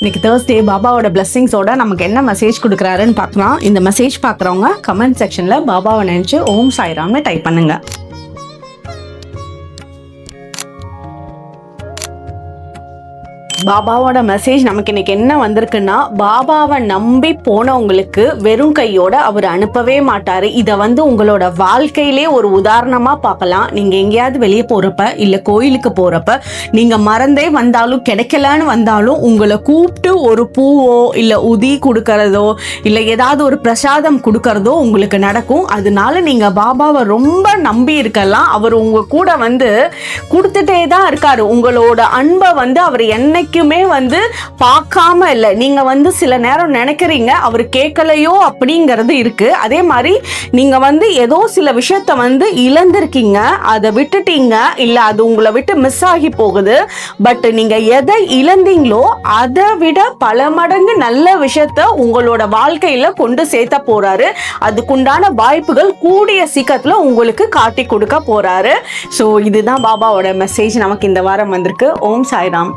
இன்னைக்கு தேர்ஸ்டே பாபாவோட பிளெஸிங்ஸோட நமக்கு என்ன மெசேஜ் கொடுக்குறாருன்னு பார்க்கலாம். இந்த மெசேஜ் பார்க்குறவங்க கமெண்ட் செக்ஷனில் பாபாவை நினச்சி ஓம் சாய்ராம்னு டைப் பண்ணுங்க. பாபாவோட மெசேஜ் நமக்கு இன்னைக்கு என்ன வந்திருக்குன்னா, பாபாவை நம்பி போனவங்களுக்கு வெறும் கையோட அவர் அனுப்பவே மாட்டாரு. இதை உங்களோட வாழ்க்கையிலே ஒரு உதாரணமா பார்க்கலாம். நீங்க எங்கேயாவது வெளியே போறப்ப இல்ல கோயிலுக்கு போறப்ப நீங்க மறந்தே வந்தாலும் கிடைக்கலன்னு வந்தாலும் உங்களை கூப்பிட்டு ஒரு பூவோ இல்ல உதி கொடுக்கறதோ இல்ல ஏதாவது ஒரு பிரசாதம் கொடுக்கறதோ உங்களுக்கு நடக்கும். அதனால நீங்க பாபாவை ரொம்ப நம்பி இருக்கலாம். அவர் உங்க கூட கொடுத்துட்டே தான் இருக்காரு. உங்களோட அன்பை அவர் என்னைக்குமே பார்க்காம இல்லை. நீங்க சில நேரம் நினைக்கிறீங்க அவர் கேட்கலையோ அப்படிங்கிறது இருக்கு. அதே மாதிரி நீங்க ஏதோ சில விஷயத்த இழந்திருக்கீங்க, அதை விட்டுட்டீங்க, இல்ல அது உங்களை விட்டு மிஸ் ஆகி போகுது. பட் நீங்க எதை இழந்தீங்களோ அதை விட பல மடங்கு நல்ல விஷயத்த உங்களோட வாழ்க்கையில கொண்டு சேர்த்த போறாரு. அதுக்குண்டான வாய்ப்புகள் கூடிய சீக்கிரத்துல உங்களுக்கு காட்டி கொடுக்க போறாரு. ஸோ இதுதான் பாபாவோட மெசேஜ் நமக்கு இந்த வாரம் வந்திருக்கு. ஓம் சாய்ராம்.